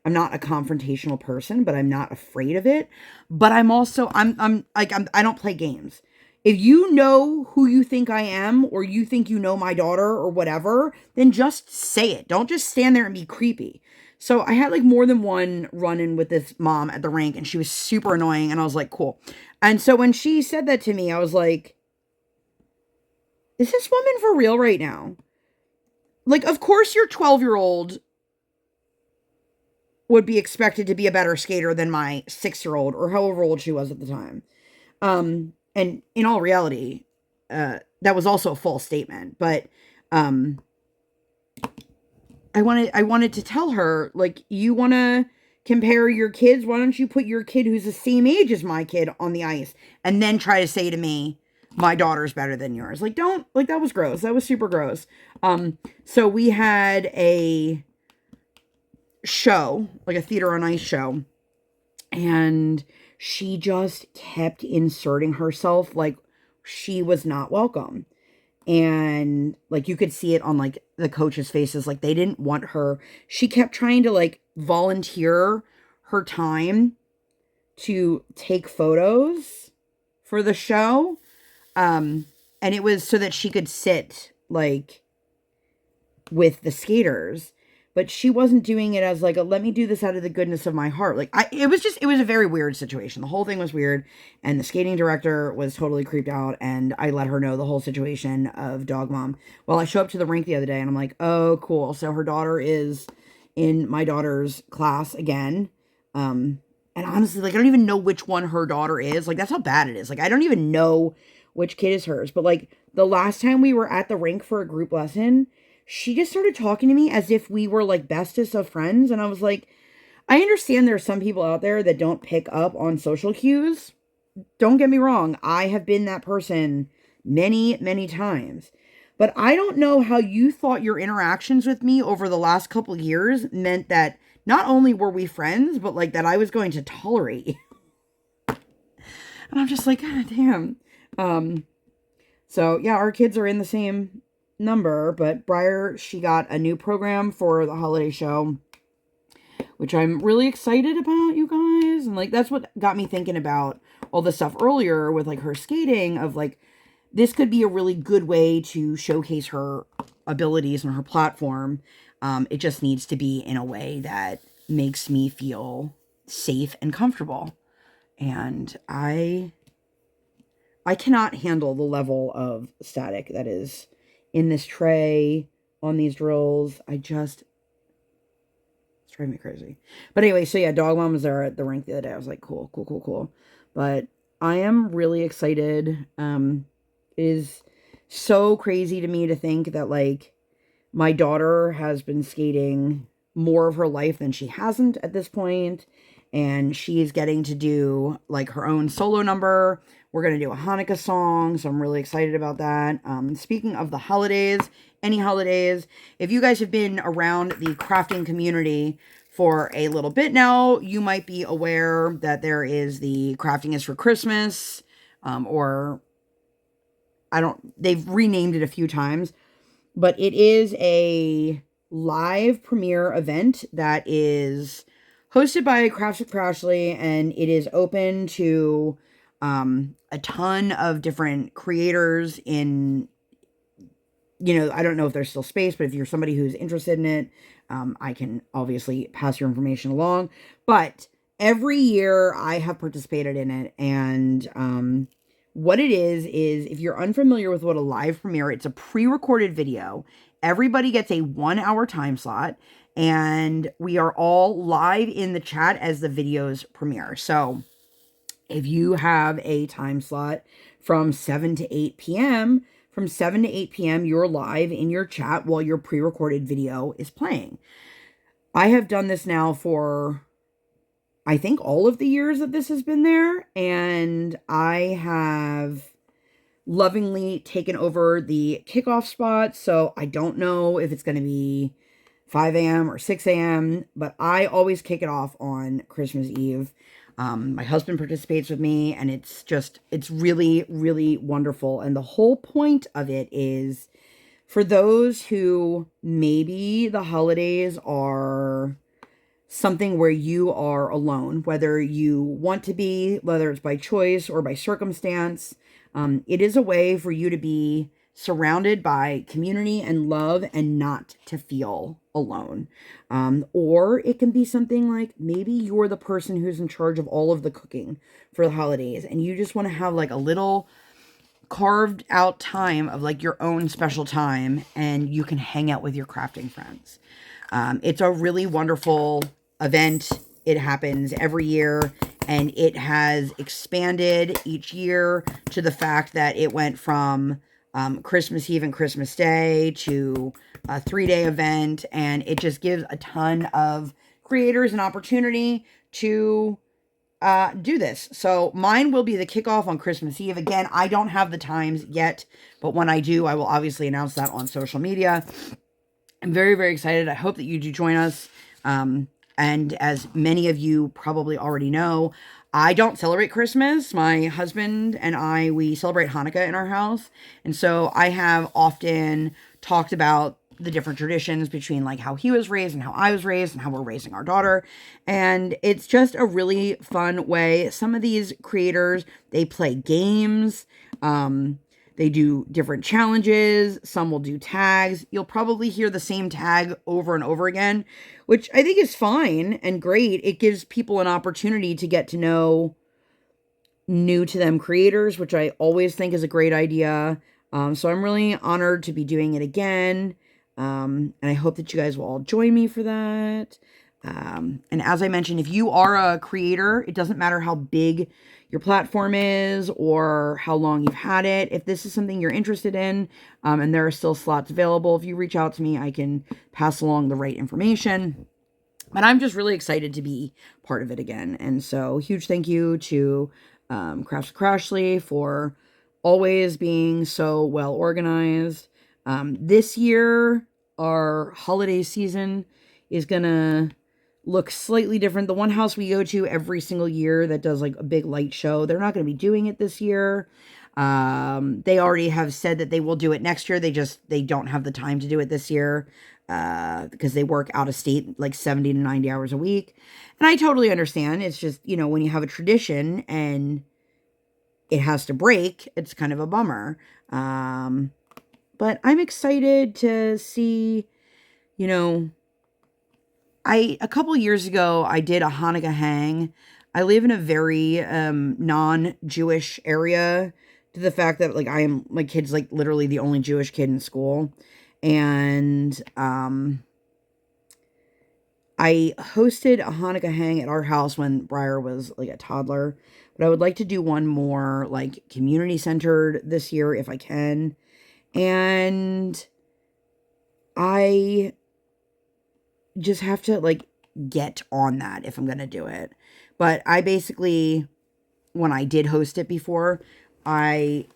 I'm not a confrontational person, but I'm not afraid of it. But I'm also, I don't play games. If you know who you think I am, or you think you know my daughter or whatever, then just say it. Don't just stand there and be creepy. So I had like more than one run-in with this mom at the rink, and she was super annoying, and I was like, cool. And so when she said that to me, I was like, is this woman for real right now? Like, of course your 12-year-old would be expected to be a better skater than my 6-year-old, or however old she was at the time. And in all reality, that was also a false statement. But I wanted to tell her, like, you want to compare your kids? Why don't you put your kid who's the same age as my kid on the ice, and then try to say to me, my daughter's better than yours? Like, don't, like, that was gross. That was super gross. So we had a show, like a theater on ice show, and she just kept inserting herself like she was not welcome. And like, you could see it on like the coaches' faces, like they didn't want her. She kept trying to like volunteer her time to take photos for the show. And it was so that she could sit like with the skaters. But she wasn't doing it as like a, let me do this out of the goodness of my heart. Like, it was a very weird situation. The whole thing was weird. And the skating director was totally creeped out. And I let her know the whole situation of Dog Mom. Well, I show up to the rink the other day and I'm like, oh, cool. So her daughter is in my daughter's class again. And honestly, like, I don't even know which one her daughter is. Like, that's how bad it is. Like, I don't even know which kid is hers. But like, the last time we were at the rink for a group lesson, she just started talking to me as if we were like bestest of friends. And I was like, I understand there are some people out there that don't pick up on social cues. Don't get me wrong. I have been that person many, many times. But I don't know how you thought your interactions with me over the last couple of years meant that not only were we friends, but like that I was going to tolerate you. And I'm just like, God damn. So yeah, our kids are in the same number, but Briar, she got a new program for the holiday show, which I'm really excited about, you guys. And like, that's what got me thinking about all the stuff earlier with like her skating, of like, this could be a really good way to showcase her abilities on her platform. It just needs to be in a way that makes me feel safe and comfortable. And I cannot handle the level of static that is in this tray, on these drills. It's driving me crazy. But anyway, so yeah, Dog Mom was there at the rink the other day. I was like, cool. But I am really excited. It is so crazy to me to think that like my daughter has been skating more of her life than she hasn't at this point. And she's getting to do like her own solo number We're going to do a Hanukkah song, so I'm really excited about that. Speaking of the holidays, any holidays, if you guys have been around the crafting community for a little bit now, you might be aware that there is the Crafting is for Christmas, or they've renamed it a few times, but it is a live premiere event that is hosted by Crafts with Crashly, and it is open to a ton of different creators in, I don't know if there's still space, but if you're somebody who's interested in it, I can obviously pass your information along. But every year I have participated in it, and what it is if you're unfamiliar with what a live premiere, it's a pre-recorded video. Everybody gets a 1-hour time slot, and we are all live in the chat as the videos premiere. So if you have a time slot from 7 to 8 p.m., from 7 to 8 p.m., you're live in your chat while your pre-recorded video is playing. I have done this now for, I think, all of the years that this has been there, and I have lovingly taken over the kickoff spot, so I don't know if it's going to be 5 a.m. or 6 a.m., but I always kick it off on Christmas Eve. My husband participates with me, and it's really, really wonderful. And the whole point of it is for those who maybe the holidays are something where you are alone, whether you want to be, whether it's by choice or by circumstance. It is a way for you to be surrounded by community and love and not to feel alone. Or it can be something like maybe you're the person who's in charge of all of the cooking for the holidays, and you just want to have like a little carved out time of like your own special time, and you can hang out with your crafting friends. It's a really wonderful event. It happens every year, and it has expanded each year to the fact that it went from Christmas Eve and Christmas Day to a 3-day event, and it just gives a ton of creators an opportunity to do this. So mine will be the kickoff on Christmas Eve. Again, I don't have the times yet, but when I do, I will obviously announce that on social media. I'm very, very excited. I hope that you do join us. And as many of you probably already know, I don't celebrate Christmas. My husband and I, we celebrate Hanukkah in our house. And so I have often talked about the different traditions between like how he was raised and how I was raised and how we're raising our daughter. And it's just a really fun way. Some of these creators, they play games. They do different challenges. Some will do tags. You'll probably hear the same tag over and over again, which I think is fine and great. It gives people an opportunity to get to know new to them creators, which I always think is a great idea. So I'm really honored to be doing it again. And I hope that you guys will all join me for that. And as I mentioned, if you are a creator, it doesn't matter how big your platform is or how long you've had it. If this is something you're interested in, and there are still slots available, if you reach out to me, I can pass along the right information. But I'm just really excited to be part of it again. And so huge thank you to Crafts with Crashly for always being so well organized. This year, our holiday season is going to look slightly different. The one house we go to every single year that does like a big light show, they're not going to be doing it this year. They already have said that they will do it next year. They don't have the time to do it this year because they work out of state like 70 to 90 hours a week. And I totally understand. It's just, when you have a tradition and it has to break, it's kind of a bummer. But I'm excited to see, a couple years ago, I did a Hanukkah hang. I live in a very non-Jewish area, to the fact that my kid's like literally the only Jewish kid in school. And I hosted a Hanukkah hang at our house when Briar was like a toddler. But I would like to do one more like community centered this year if I can. And I just have to like get on that if I'm going to do it. But I basically when I did host it before, I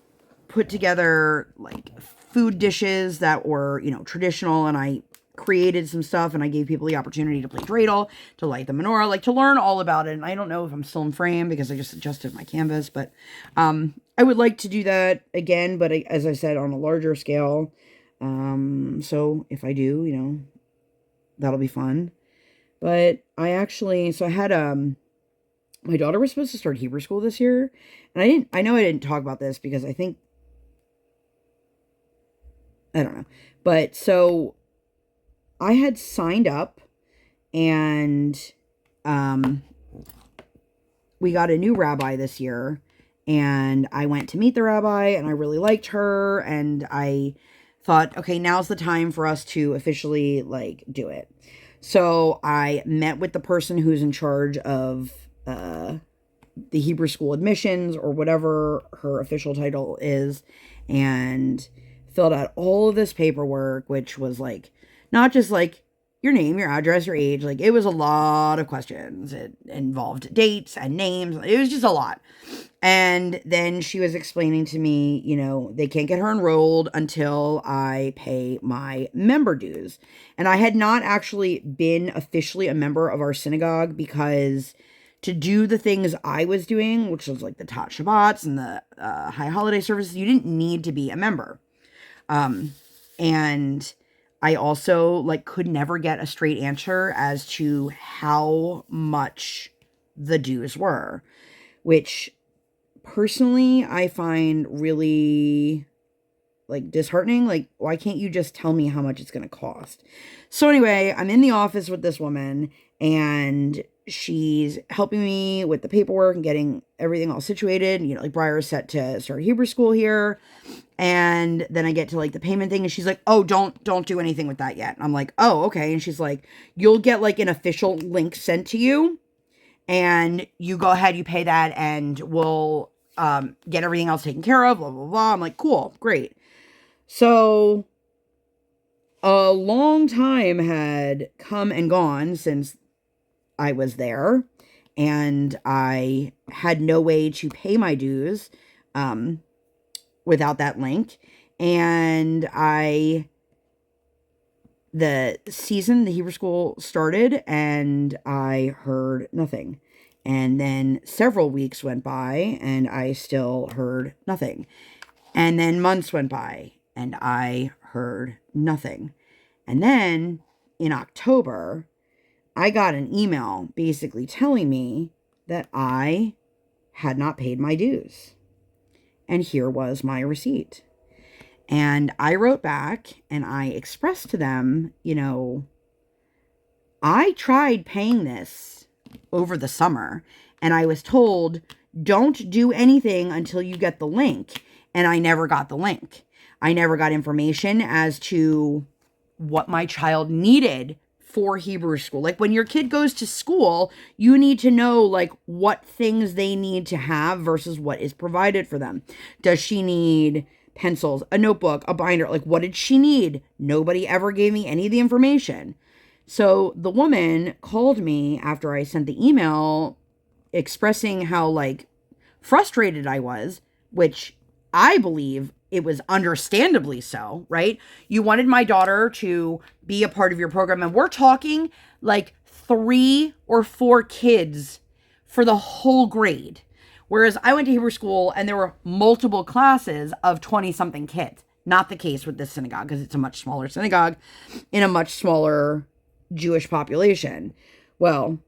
put together like food dishes that were, traditional, and I created some stuff, and I gave people the opportunity to play dreidel, to light the menorah, like to learn all about it. And I don't know if I'm still in frame because I just adjusted my canvas, but I would like to do that again, but as I said, on a larger scale. So if I do, that'll be fun. But I had my daughter was supposed to start Hebrew school this year, and I know I didn't talk about this because I don't know. But so I had signed up, and we got a new rabbi this year, and I went to meet the rabbi, and I really liked her, and I thought, okay, now's the time for us to officially do it. So I met with the person who's in charge of the Hebrew school admissions, or whatever her official title is, and filled out all of this paperwork, which was not just your name, your address, your age. It was a lot of questions. It involved dates and names. It was just a lot. And then she was explaining to me, they can't get her enrolled until I pay my member dues. And I had not actually been officially a member of our synagogue, because to do the things I was doing, which was the Tot Shabbats and the high holiday services, you didn't need to be a member. And I also could never get a straight answer as to how much the dues were, which personally I find really disheartening. Why can't you just tell me how much it's going to cost? So anyway, I'm in the office with this woman, and she's helping me with the paperwork and getting everything all situated. Briar's set to start Hebrew school here. And then I get to the payment thing, and she's like, oh, don't do anything with that yet. And I'm like, oh, okay. And she's like, you'll get an official link sent to you, and you go ahead, you pay that, and we'll get everything else taken care of, blah, blah, blah. I'm like, cool, great. So a long time had come and gone since I was there, and I had no way to pay my dues without that link. And the Hebrew school started, and I heard nothing. And then several weeks went by, and I still heard nothing. And then months went by, and I heard nothing. And then in October, I got an email basically telling me that I had not paid my dues. And here was my receipt. And I wrote back, and I expressed to them, I tried paying this over the summer, and I was told, don't do anything until you get the link. And I never got the link. I never got information as to what my child needed for Hebrew school. When your kid goes to school, you need to know what things they need to have versus what is provided for them. Does she need pencils, a notebook, a binder? What did she need? Nobody ever gave me any of the information. So the woman called me after I sent the email expressing how frustrated I was, which I believe it was understandably so, right? You wanted my daughter to be a part of your program, and we're talking 3 or 4 kids for the whole grade. Whereas I went to Hebrew school, and there were multiple classes of 20-something kids. Not the case with this synagogue, because it's a much smaller synagogue in a much smaller Jewish population. Well,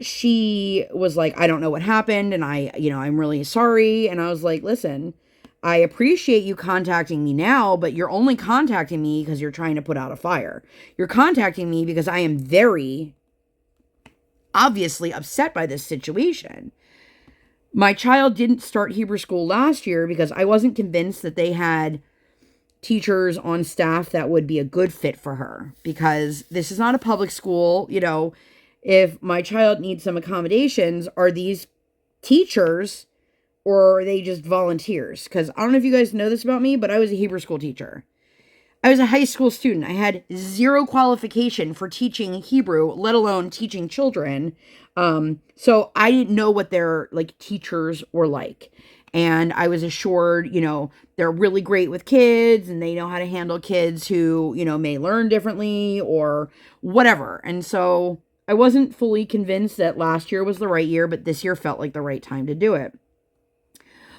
she was like, I don't know what happened, and I'm really sorry. And I was like, listen, I appreciate you contacting me now, but you're only contacting me because you're trying to put out a fire. You're contacting me because I am very obviously upset by this situation. My child didn't start Hebrew school last year because I wasn't convinced that they had teachers on staff that would be a good fit for her, because this is not a public school. If my child needs some accommodations, are these teachers, or are they just volunteers? Because I don't know if you guys know this about me, but I was a Hebrew school teacher. I was a high school student. I had zero qualification for teaching Hebrew, let alone teaching children. So I didn't know what their like teachers were like. And I was assured, they're really great with kids and they know how to handle kids who, may learn differently or whatever. And so I wasn't fully convinced that last year was the right year, but this year felt like the right time to do it.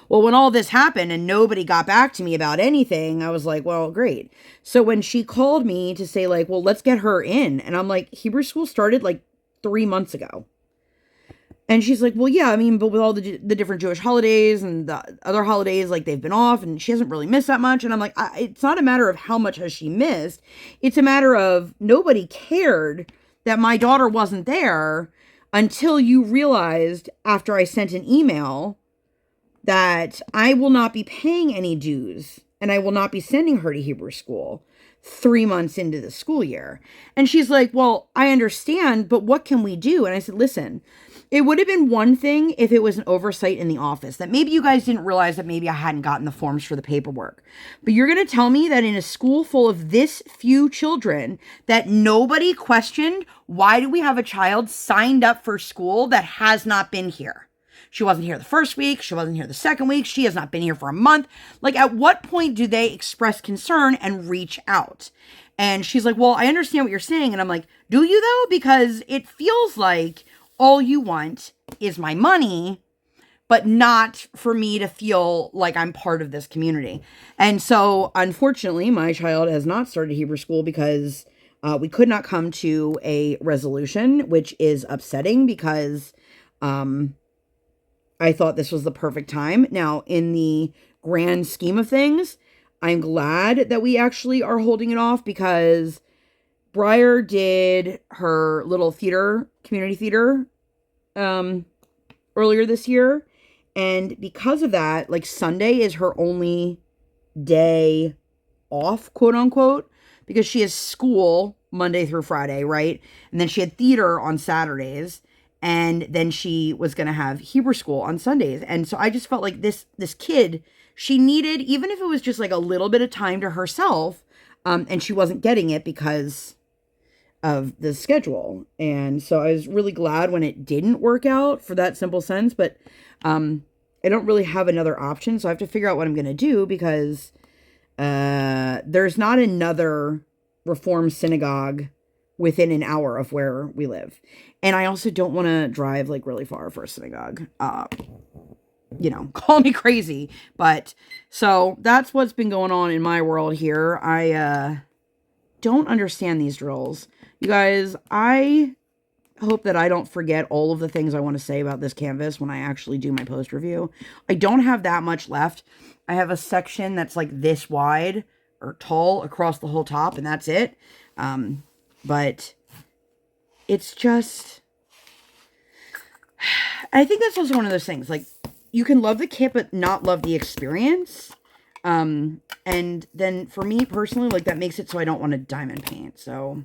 Well, when all this happened and nobody got back to me about anything, I was like, well, great. So when she called me to say like, well, let's get her in. And I'm like, Hebrew school started like 3 months ago. And she's like, well, yeah, I mean, but with all the different Jewish holidays and the other holidays, like they've been off and she hasn't really missed that much. And I'm like, it's not a matter of how much has she missed. It's a matter of nobody cared that my daughter wasn't there until you realized after I sent an email that I will not be paying any dues and I will not be sending her to Hebrew school 3 months into the school year. And she's like, well, I understand, but what can we do? And I said, listen, it would have been one thing if it was an oversight in the office, that maybe you guys didn't realize that maybe I hadn't gotten the forms for the paperwork. But you're going to tell me that in a school full of this few children that nobody questioned, why do we have a child signed up for school that has not been here? She wasn't here the first week. She wasn't here the second week. She has not been here for a month. Like, at what point do they express concern and reach out? And she's like, well, I understand what you're saying. And I'm like, do you though? Because it feels like all you want is my money, but not for me to feel like I'm part of this community. And so, unfortunately, my child has not started Hebrew school because we could not come to a resolution, which is upsetting because I thought this was the perfect time. Now, in the grand scheme of things, I'm glad that we actually are holding it off because Briar did her little theater, community theater, earlier this year. And because of that, like Sunday is her only day off, quote unquote, because she has school Monday through Friday, right? And then she had theater on Saturdays. And then she was going to have Hebrew school on Sundays. And so I just felt like this kid, she needed, even if it was just like a little bit of time to herself, and she wasn't getting it because of the schedule. And so I was really glad when it didn't work out for that simple sense. But I don't really have another option. So I have to figure out what I'm going to do because there's not another Reform synagogue within an hour of where we live. And I also don't want to drive like really far for a synagogue. Call me crazy. But so that's what's been going on in my world here. I don't understand these drills. You guys, I hope that I don't forget all of the things I want to say about this canvas when I actually do my post review. I don't have that much left. I have a section that's like this wide or tall across the whole top, and that's it. But it's just, I think that's also one of those things, like, you can love the kit, but not love the experience. And then for me personally, like, that makes it so I don't want to diamond paint. So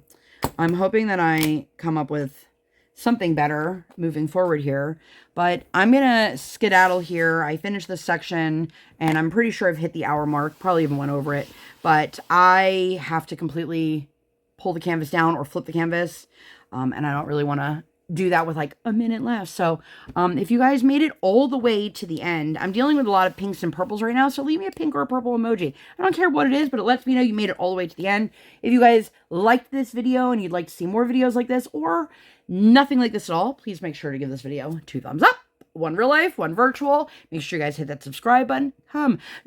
I'm hoping that I come up with something better moving forward here. But I'm going to skedaddle here. I finished this section, and I'm pretty sure I've hit the hour mark. Probably even went over it. But I have to completely pull the canvas down or flip the canvas. And I don't really want to do that with like a minute left. So if you guys made it all the way to the end, I'm dealing with a lot of pinks and purples right now. So leave me a pink or a purple emoji. I don't care what it is, but it lets me know you made it all the way to the end. If you guys liked this video and you'd like to see more videos like this or nothing like this at all, please make sure to give this video 2 thumbs up. One real life, one virtual. Make sure you guys hit that subscribe button.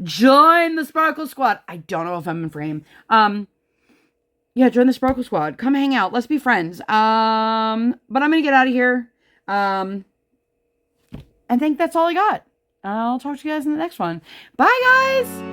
Join the Sparkle Squad. I don't know if I'm in frame. Yeah, join the Sparkle Squad. Come hang out. Let's be friends. But I'm going to get out of here. I think that's all I got. I'll talk to you guys in the next one. Bye, guys!